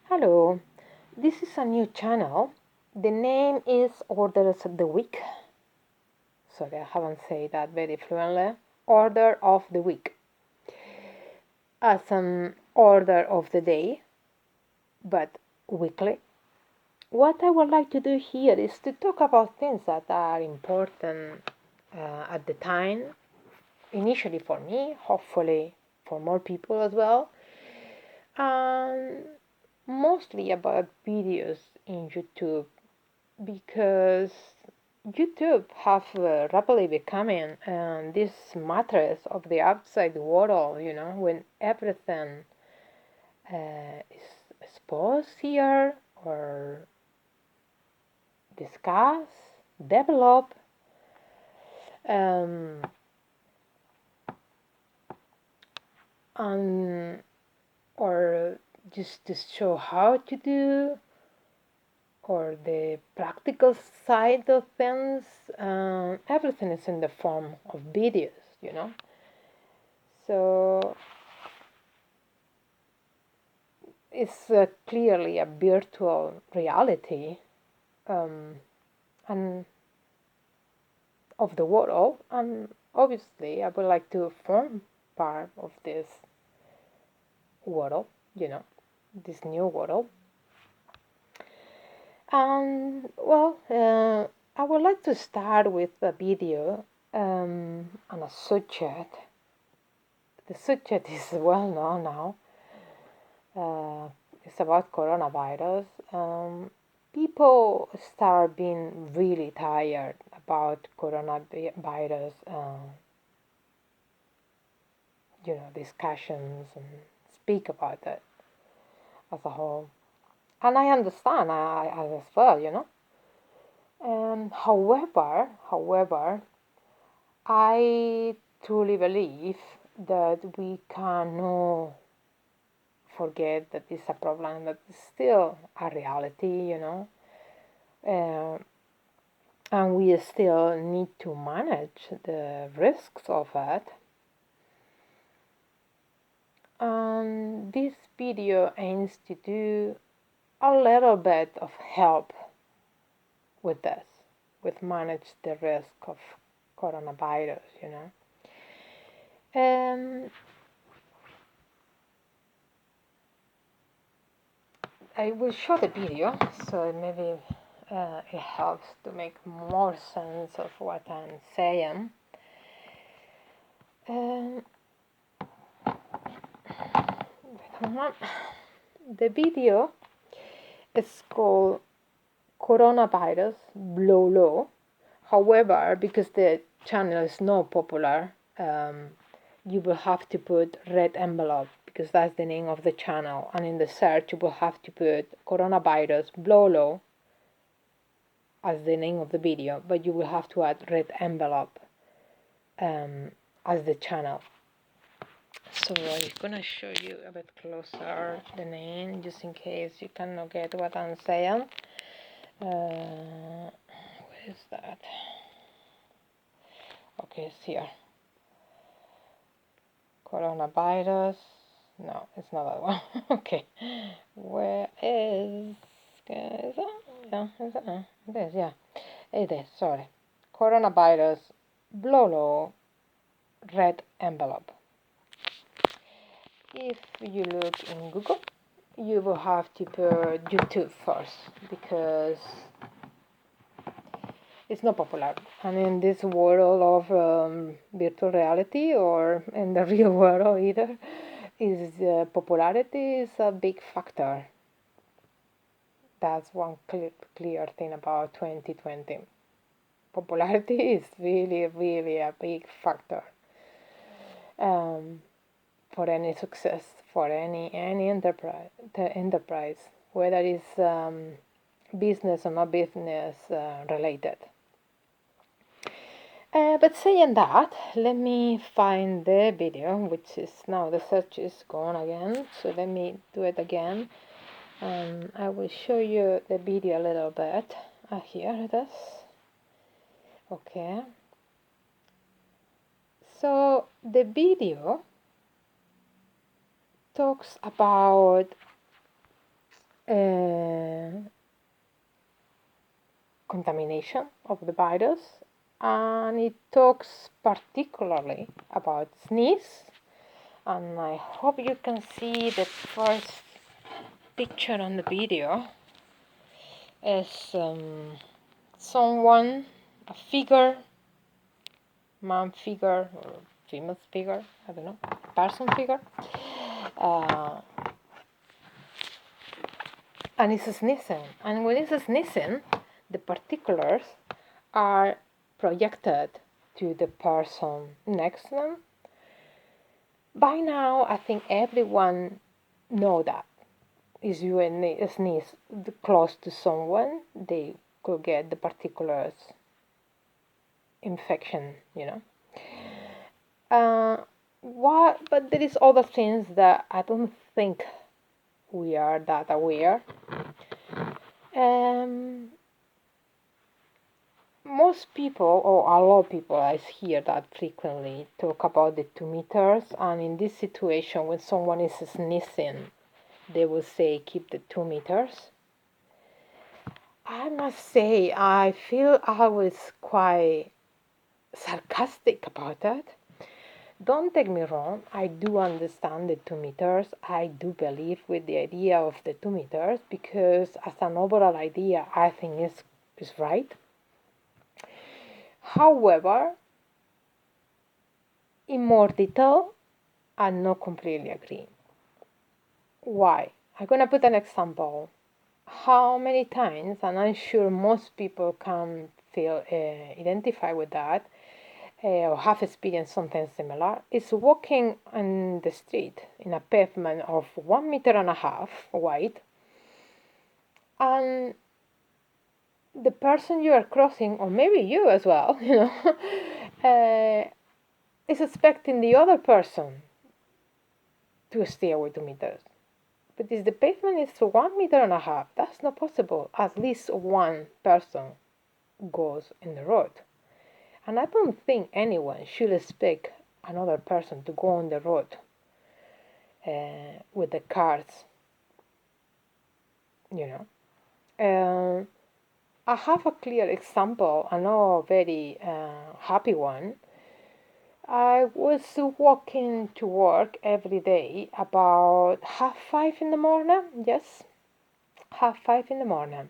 Hello, this is a new channel. The name is Orders of the Week. Sorry, I haven't said that very fluently. Order of the Week. As an order of the day, but weekly. What I would like to do here is to talk about things that are important at the time, initially for me, hopefully for more people as well, and mostly about videos in YouTube because YouTube have rapidly becoming this mattress of the outside world, when everything is exposed here or discussed, developed, um, and or just to show how to do or the practical side of things, everything is in the form of videos. So it's clearly a virtual reality um, and of the world, and obviously I would like to form part of this world, this new world. And well, I would like to start with a video on a subject. The subject is well known now. It's about coronavirus. People start being really tired about coronavirus, discussions and speak about it as a whole. And I understand as well. However, I truly believe that we cannot forget that it's a problem that is still a reality. Uh, and we still need to manage the risks of it. And this video aims to do a little bit of help with this, with manage the risk of coronavirus. Um, I will show the video, so maybe it helps to make more sense of what I'm saying. Um, the video is called Coronavirus Blow Low. However, because the channel is not popular, you will have to put red envelope because that's the name of the channel. And in the search, you will have to put Coronavirus Blow Low as the name of the video, but you will have to add red envelope as the channel. So I'm gonna show you a bit closer the name, just in case you cannot get what I'm saying. Where is that? Okay, it's here. Coronavirus. No, it's not that one. Okay. Where is it? Yeah, is it? It is, yeah. It is, sorry. Coronavirus Blolo red envelope. If you look in Google, you will have to put YouTube first because it's not popular. And in this world of virtual reality or in the real world either, is popularity is a big factor. That's one clear thing about 2020. Popularity is really, really a big factor for any success, for any enterprise, whether it's business or not business related. But saying that, let me find the video, which is now the search is gone again. So let me do it again. I will show you the video a little bit. Here it is. Okay. So the video talks about contamination of the virus, and it talks particularly about sneeze. And I hope you can see the first picture on the video is someone, a figure, man figure or female figure, I don't know, person figure, uh, and it's sneezing. And when it's sneezing, the particulars are projected to the person next to them. By now, I think everyone know that. If you sneeze close to someone, they could get the particulars infection, But there is other things that I don't think we are that aware. Most people, or a lot of people, I hear that frequently talk about the 2 meters, and in this situation, when someone is sneezing, they will say keep the 2 meters. I must say, I feel always quite sarcastic about that. Don't take me wrong, I do understand the 2 meters. I do believe with the idea of the 2 meters because as an overall idea, I think is right. However, in more detail, I'm not completely agree. Why? I'm going to put an example. How many times, and I'm sure most people can feel identify with that, or have experienced something similar, is walking on the street in a pavement of 1.5 meters wide, and the person you are crossing, or maybe you as well, is expecting the other person to stay away 2 meters. But if the pavement is 1.5 meters, that's not possible. At least one person goes in the road. And I don't think anyone should expect another person to go on the road with the cars, I have a clear example, I know a very happy one. I was walking to work every day about 5:30 in the morning, yes, 5:30 in the morning.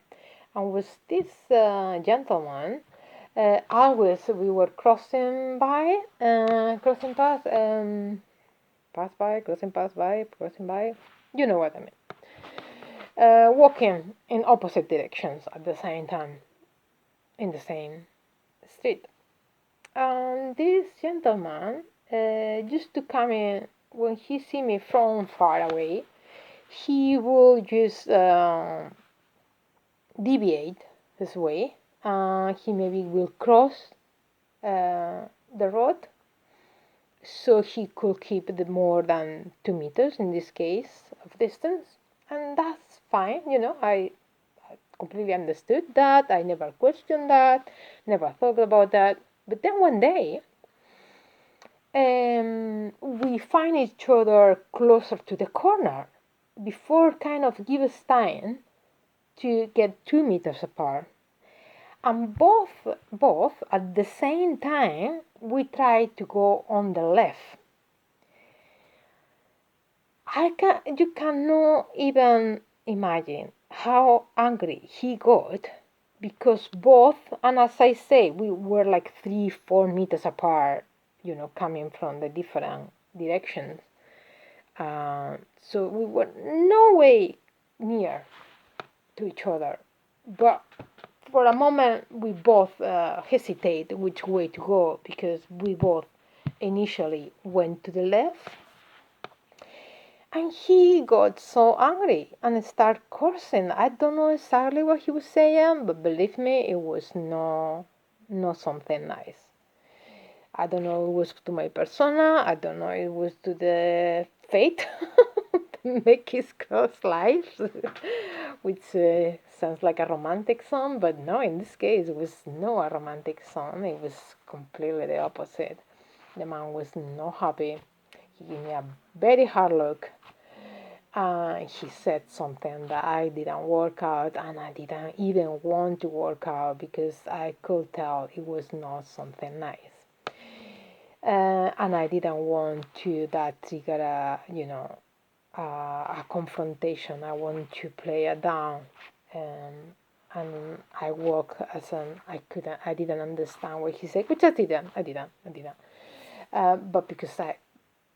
And with this gentleman, always we were crossing by, crossing pass, pass by, crossing pass by, crossing by, you know what I mean. Walking in opposite directions at the same time, in the same street. And this gentleman used to come in, when he see me from far away, he will just deviate his way. He maybe will cross the road, so he could keep the more than 2 meters in this case of distance, and that's fine. I completely understood that. I never questioned that, never thought about that. But then one day, we find each other closer to the corner before kind of give us time to get 2 meters apart. And both at the same time, we try to go on the left. You cannot even imagine how angry he got, because both, and as I say, we were like 3-4 meters apart, coming from the different directions. So we were no way near to each other. But for a moment, we both hesitate which way to go, because we both initially went to the left. And he got so angry and started cursing. I don't know exactly what he was saying, but believe me, it was not something nice. I don't know if it was to my persona. I don't know if it was to the fate to make his cross life, which sounds like a romantic song, but no, in this case, it was not a romantic song. It was completely the opposite. The man was not happy. He gave me a very hard look. He said something that I didn't work out, and I didn't even want to work out because I could tell it was not something nice. And I didn't want to that trigger a confrontation. I want to play it down, and I walk as an I didn't understand what he said, which I didn't. But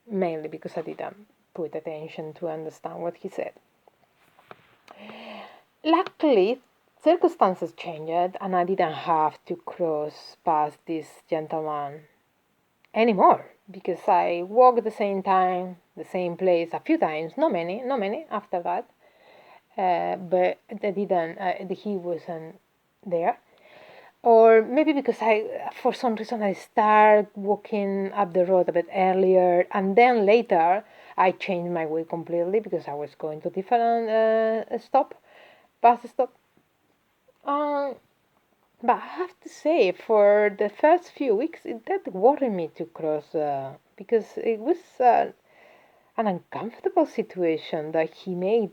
mainly because I didn't put attention to understand what he said. Luckily, circumstances changed, and I didn't have to cross past this gentleman anymore because I walked the same time, the same place a few times, not many after that. But they didn't. He wasn't there, or maybe because for some reason, I start walking up the road a bit earlier, and then later I changed my way completely because I was going to different bus stop. Um, but I have to say, for the first few weeks, it did worry me to cross because it was an uncomfortable situation that he made,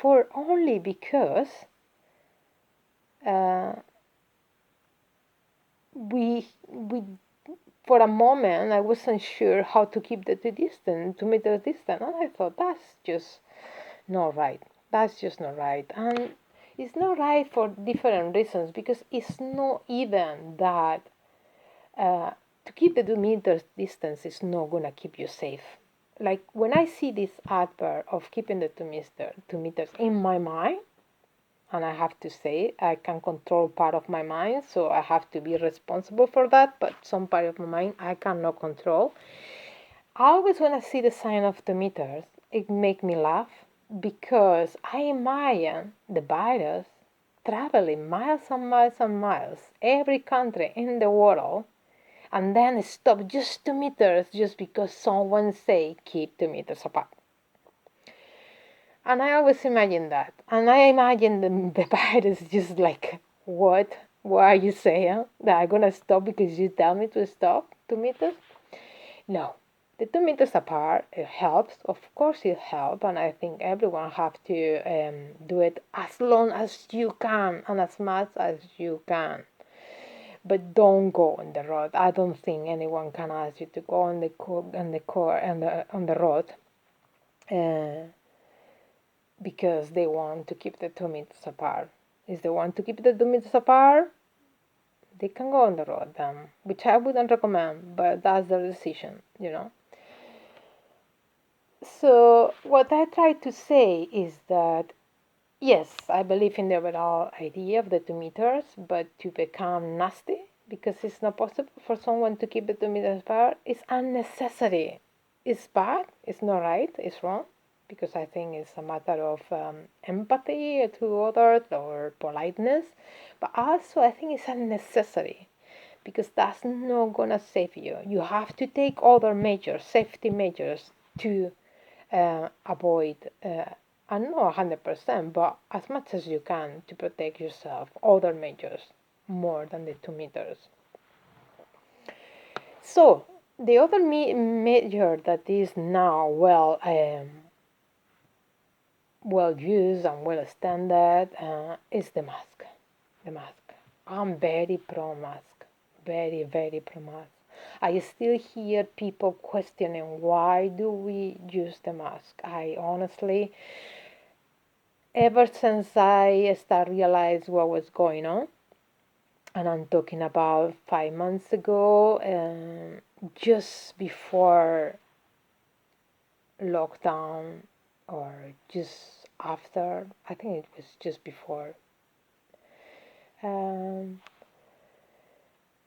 for only because uh, we for a moment I wasn't sure how to keep the distance, 2 meters distance, and I thought that's just not right. That's just not right, and it's not right for different reasons because it's not even that uh, to keep the 2 meters distance is not gonna keep you safe. Like when I see this advert of keeping the 2 meters in my mind, and I have to say I can control part of my mind, so I have to be responsible for that. But some part of my mind I cannot control. I always when I see the sign of 2 meters, it make me laugh because I imagine the virus traveling miles and miles and miles, every country in the world, and then stop just 2 meters just because someone say keep 2 meters apart. And I always imagine that. And I imagine the virus just like, what? What are you saying? That I'm gonna stop because you tell me to stop 2 meters? No. The 2 meters apart, it helps. Of course it helps. And I think everyone have to do it as long as you can and as much as you can. But don't go on the road. I don't think anyone can ask you to go on the road. Uh, because they want to keep the 2 meters apart. If they want to keep the 2 meters apart, they can go on the road, which I wouldn't recommend, but that's their decision. So, what I try to say is that yes, I believe in the overall idea of the 2 meters, but to become nasty because it's not possible for someone to keep the 2 meters apart is unnecessary. It's bad, it's not right, it's wrong, because I think it's a matter of empathy to others or politeness, but also I think it's unnecessary because that's not gonna save you. You have to take other measures, safety measures, to avoid, and not 100%, but as much as you can to protect yourself, other measures more than the 2 meters. So, the other measure that is now well used and well standard is the mask. The mask. I'm very pro mask. Very, very pro mask. I still hear people questioning why do we use the mask. I honestly, ever since I started realize what was going on, and I'm talking about 5 months ago, just before lockdown or just after, I think it was just before. Um,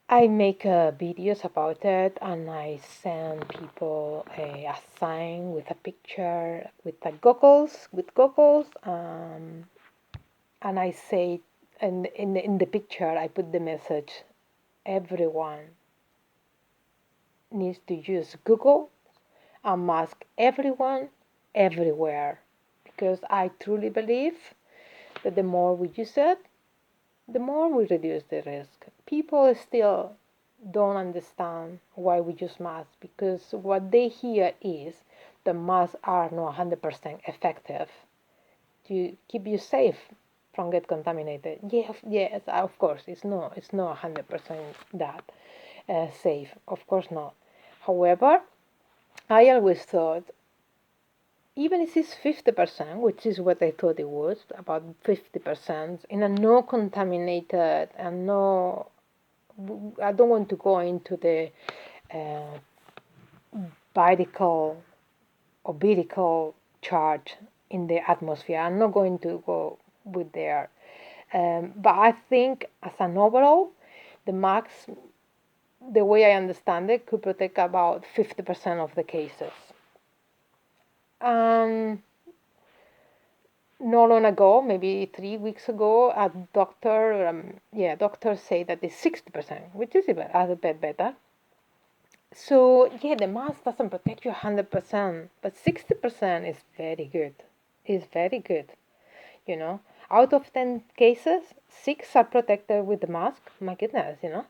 I make videos about it and I send people a sign with a picture with goggles, and I say, and in the picture I put the message, everyone needs to use Google and mask everyone everywhere, because I truly believe that the more we use it, the more we reduce the risk. People still don't understand why we use masks because what they hear is the masks are not 100% effective to keep you safe from get contaminated. Yes, of course, it's not 100% that safe. Of course not. However, I always thought, even if it's 50%, which is what I thought it was, about 50% in a no contaminated and no, I don't want to go into the uh, particle or vertical charge in the atmosphere. I'm not going to go with there. But I think as an overall, the max, the way I understand it, could protect about 50% of the cases. Not long ago, maybe 3 weeks ago, a doctor said that it's 60%, which is a bit better. So yeah, the mask doesn't protect you 100%, but 60% is very good. Is very good. You know, out of 10 cases, 6 are protected with the mask. My goodness, you know.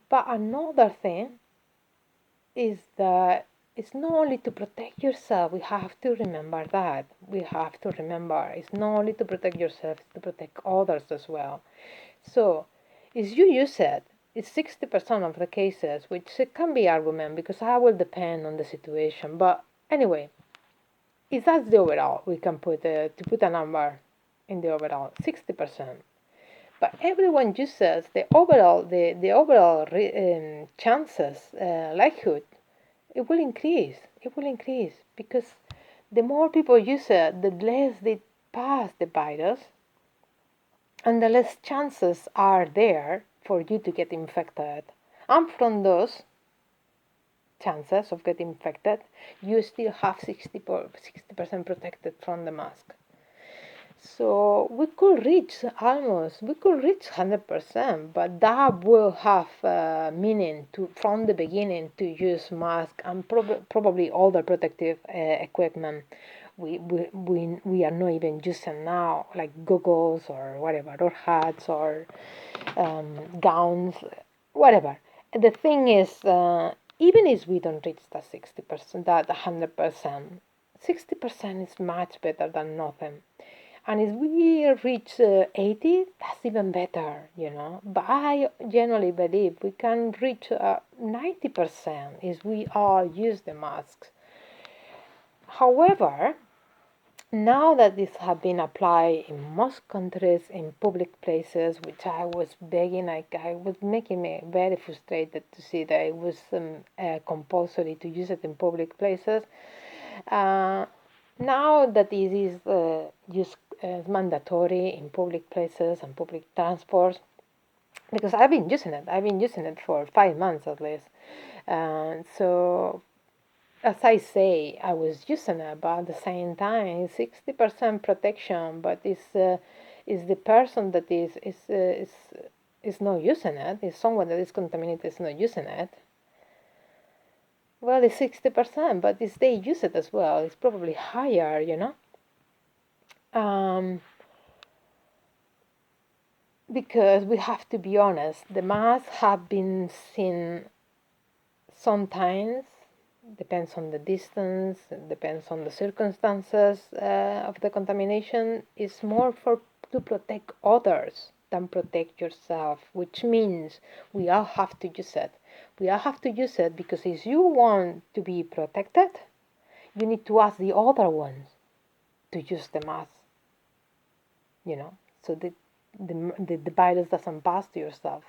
But another thing is that it's not only to protect yourself. We have to remember that. We have to remember it's not only to protect yourself, it's to protect others as well. So, if you use it, it's 60% of the cases, which it can be argument because that will depend on the situation. But anyway, if that's the overall, we can put to put a number in the overall, 60%. But everyone uses the overall chances, likelihood, it will increase. It will increase because the more people use it, the less they pass the virus, and the less chances are there for you to get infected. And from those chances of getting infected, you still have 60% protected from the mask. So we could reach 100%, but that will have meaning from the beginning to use mask and probably all the protective equipment we are not even using now, like goggles or whatever, or hats or gowns, whatever. The thing is, even if we don't reach that 60%, that 100%, 60% is much better than nothing. And if we reach 80, that's even better, you know. But I generally believe we can reach 90% if we all use the masks. However, now that this has been applied in most countries in public places, which I was begging, I was making me very frustrated to see that it was compulsory to use it in public places. Now that it is used as mandatory in public places and public transports, because I've been using it for 5 months at least. So, as I say, I was using it, but at the same time, 60% protection, but is the person that is not using it, is someone that is contaminated is not using it. Well, it's 60%, but if they use it as well, it's probably higher, you know? Because we have to be honest, the masks have been seen sometimes, depends on the distance, depends on the circumstances of the contamination, is more to protect others than protect yourself, which means we all have to use it. We all have to use it because if you want to be protected, you need to ask the other ones to use the mask, you know, so the virus doesn't pass to yourself.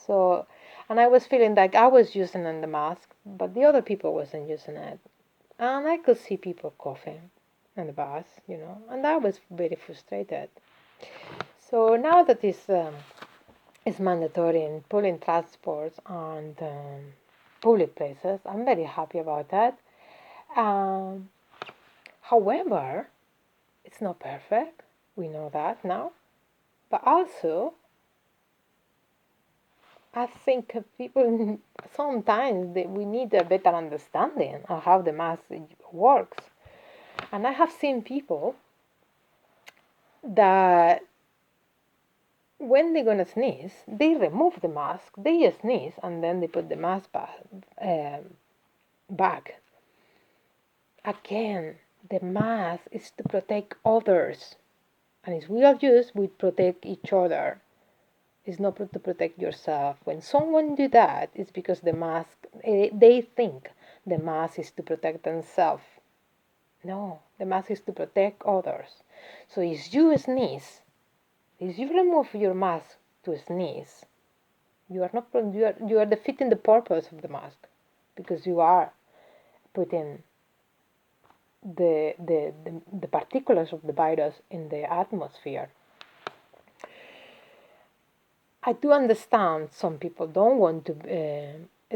So, and I was feeling like I was using the mask, but the other people wasn't using it. And I could see people coughing on the bus, you know, and I was very frustrated. So now that it's mandatory in public transports and public places, I'm very happy about that. However, it's not perfect. We know that now. But also, I think people sometimes we need a better understanding of how the mask works. And I have seen people that when they're gonna sneeze, they remove the mask, they sneeze, and then they put the mask back. again, the mask is to protect others. And if we are used, we protect each other. It's not to protect yourself. When someone do that, it's because the mask, they think the mask is to protect themselves. No, the mask is to protect others. So if you sneeze, if you remove your mask to sneeze, you are defeating the purpose of the mask, because you are putting the particles of the virus in the atmosphere. I do understand some people don't want to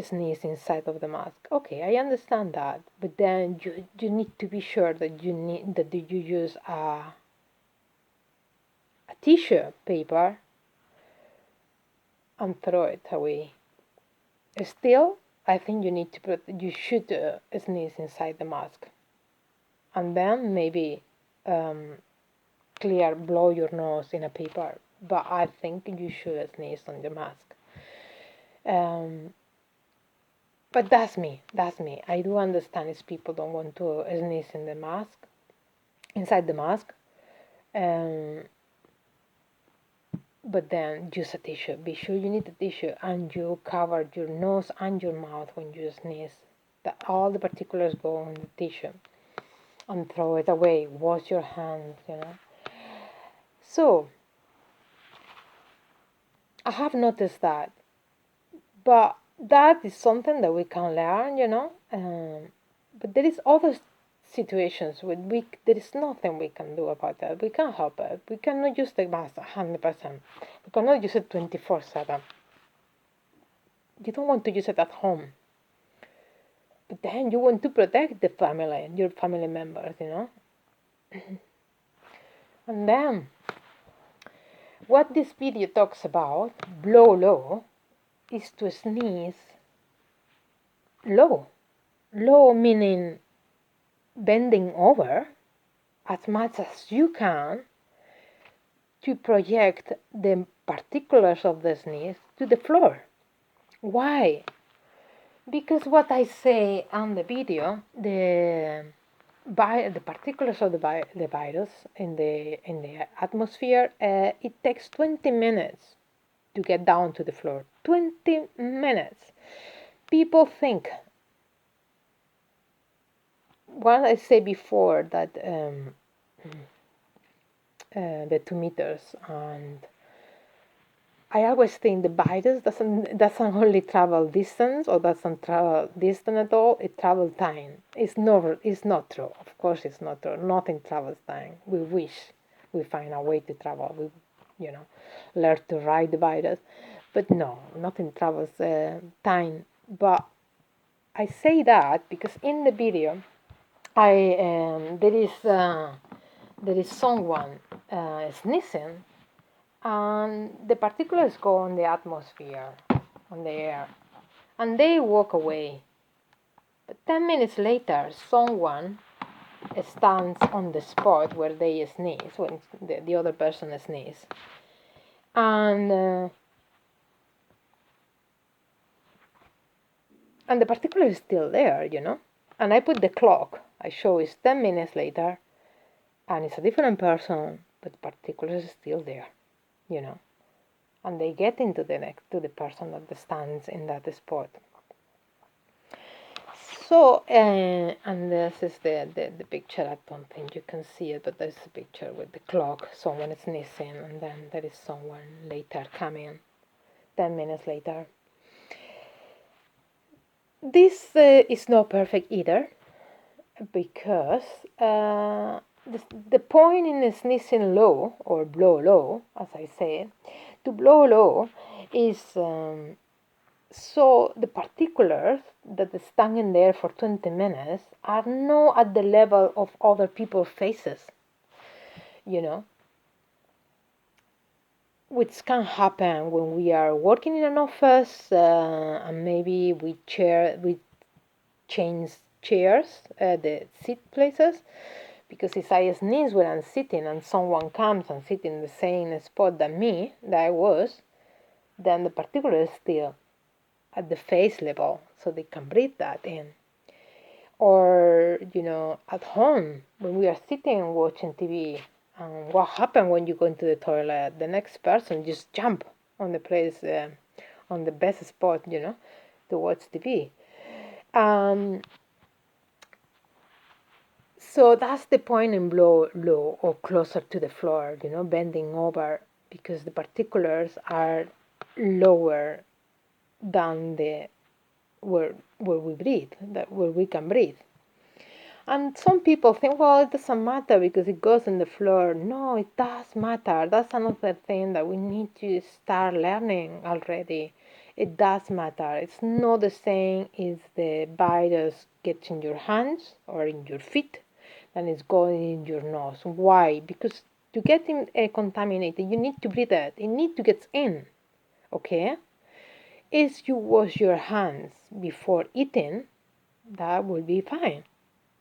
sneeze inside of the mask. Okay, I understand that, but then you need to be sure that you use a tissue paper and throw it away. Still, I think you should sneeze inside the mask, and then maybe blow your nose in a paper. But I think you should sneeze on the mask. But that's me. I do understand if people don't want to sneeze in the mask, inside the mask. But then use a tissue. Be sure you need a tissue and you cover your nose and your mouth when you sneeze. That all the particles go on the tissue. And throw it away. Wash your hands. So, I have noticed that. But that is something that we can learn. But there is other situations where there is nothing we can do about that. We can't help it. We cannot use the mask 100%. We cannot use it 24/7. You don't want to use it at home. But then you want to protect your family members. And then, what this video talks about, blow low, is to sneeze low. Low meaning bending over as much as you can to project the particles of the sneeze to the floor. Why? Because what I say on the video, the particles of the virus in the atmosphere, it takes 20 minutes to get down to the floor. 20 minutes. People think, what I said before, that the 2 meters, and I always think the virus doesn't only travel distance, or doesn't travel distance at all. It travels time. It's not true. Of course, it's not true. Nothing travels time. We wish we find a way to travel. We, learn to ride the virus, but no, nothing travels time. But I say that because in the video, there is someone sneezing. And the particles go on the atmosphere, on the air, and they walk away. But 10 minutes later, someone stands on the spot where they sneeze, when the other person sneezes. And the particle is still there, And I put the clock. I show it's 10 minutes later, and it's a different person, but the particle is still there. And they get into to the person that stands in that spot. So, and this is the picture. I don't think you can see it, but there's a picture with the clock. Someone is sneezing, and then there is someone later coming, 10 minutes later. This is not perfect either, because the point in sneezing low, or blow low, as I say, to blow low is so the particulars that stand in there for 20 minutes are not at the level of other people's faces, which can happen when we are working in an office, and maybe we change chairs, the seat places. Because if I sneeze when I'm sitting and someone comes and sits in the same spot that I was, then the particle is still at the face level, so they can breathe that in. or at home when we are sitting and watching TV. And what happens when you go into the toilet? The next person just jump on the place, on the best spot, to watch TV. Um, so that's the point in blow low or closer to the floor, bending over, because the particulars are lower than the where we breathe, where we can breathe. And some people think, well, it doesn't matter because it goes in the floor. No, it does matter. That's another thing that we need to start learning already. It does matter. It's not the same if the virus gets in your hands or in your feet than it's going in your nose. Why? Because to get contaminated, you need to breathe it. It needs to get in. Okay? If you wash your hands before eating, that will be fine.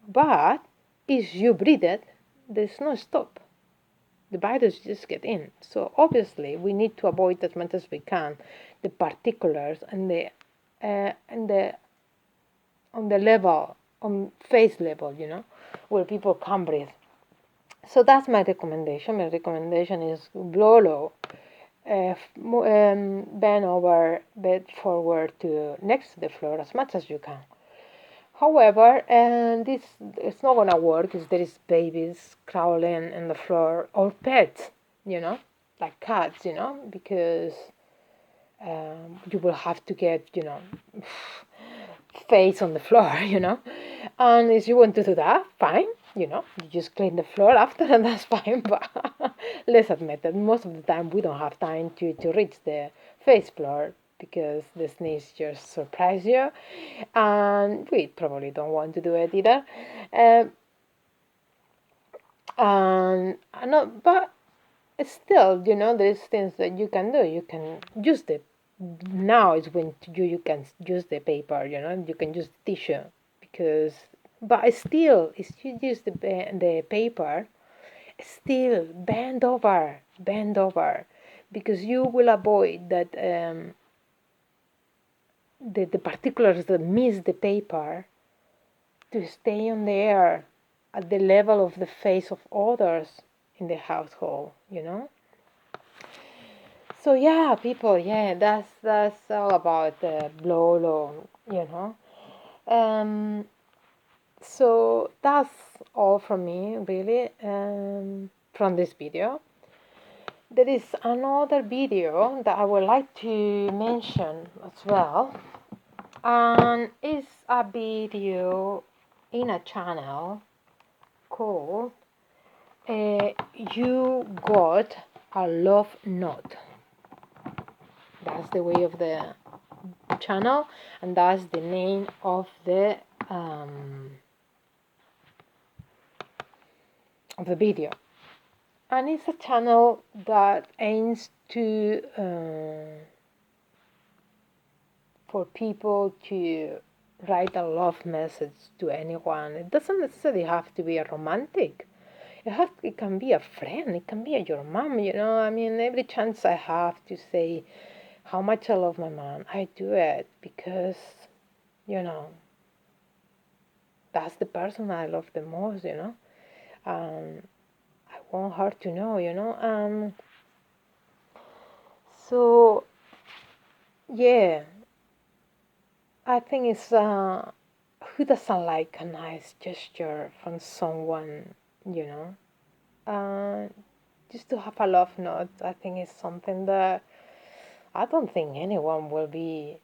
But if you breathe it, there's no stop. The virus just get in. So obviously we need to avoid as much as we can the particulars and the on the level, on face level, where people can breathe. So that's my recommendation. My recommendation is blow low, bend over, bend forward to next to the floor as much as you can. However, and this it's not gonna work if there is babies crawling on the floor or pets, like cats, because you will have to get, face on the floor, And if you want to do that, fine, you just clean the floor after, and that's fine. But let's admit that most of the time we don't have time to reach the face floor because the sneeze just surprise you, and we probably don't want to do it either. And no, but still, there's things that you can do. You can use the now is when you can use the paper. You can use the tissue because, but still, if you use the paper, still bend over, because you will avoid that the particulars that miss the paper to stay on the air at the level of the face of others in the household, So yeah, people, yeah, that's all about the blow low, So that's all from me, really, from this video. There is another video that I would like to mention as well, and it's a video in a channel called You Got a Love Note. That's the way of the channel, and that's the name of the video. And it's a channel that aims to for people to write a love message to anyone. It doesn't necessarily have to be a romantic. It can be a friend. It can be your mom. I mean, every chance I have to say how much I love my mom, I do it because, that's the person I love the most. I want her to know. So yeah, I think it's who doesn't like a nice gesture from someone, you know? Uh, just to have a love note, I think is something that I don't think anyone will be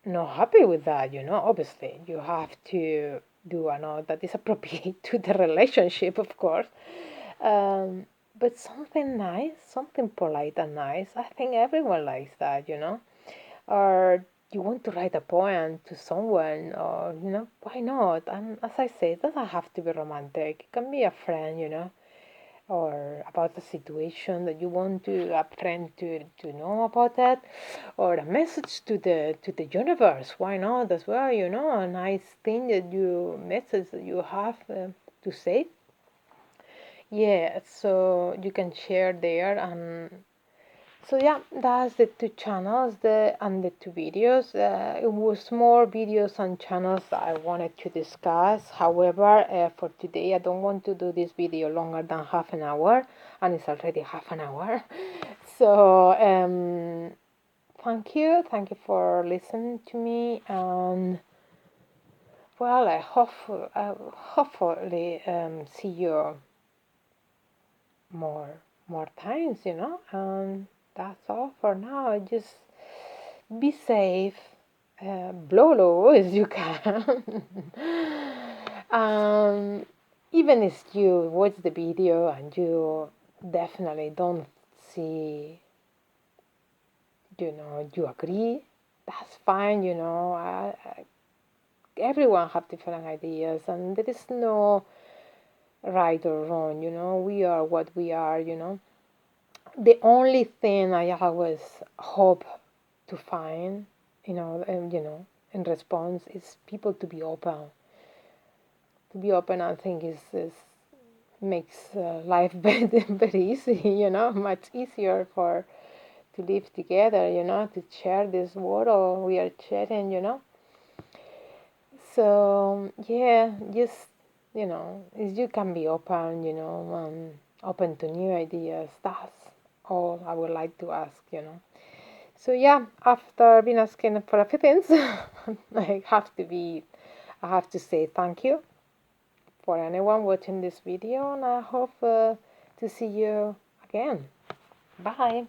not happy with that, Obviously, you have to do a note that is appropriate to the relationship, of course. But something nice, something polite and nice, I think everyone likes that. Or you want to write a poem to someone, or why not? And as I say, it doesn't have to be romantic. It can be a friend, or about a situation that you want a friend to know about it, or a message to the universe. Why not as well? A nice thing message that you have to say. Yeah, so you can share there, and So yeah, that's the two channels and the two videos. It was more videos and channels that I wanted to discuss. However, for today, I don't want to do this video longer than half an hour, and it's already half an hour. So thank you for listening to me, and well, I hopefully see you more times, and that's all for now. Just be safe, blow low as you can. um, Even if you watch the video and you definitely don't see, you agree, that's fine. Everyone have different ideas, and there is no right or wrong. We are what we are. The only thing I always hope to find, in response is people to be open. To be open, I think is makes life very easy. Much easier for to live together. To share this world we are sharing. So yeah, just if you can be open, open to new ideas. That's all I would like to ask. So yeah, after being asking for a few things, I have to say thank you for anyone watching this video, and I hope to see you again. Bye.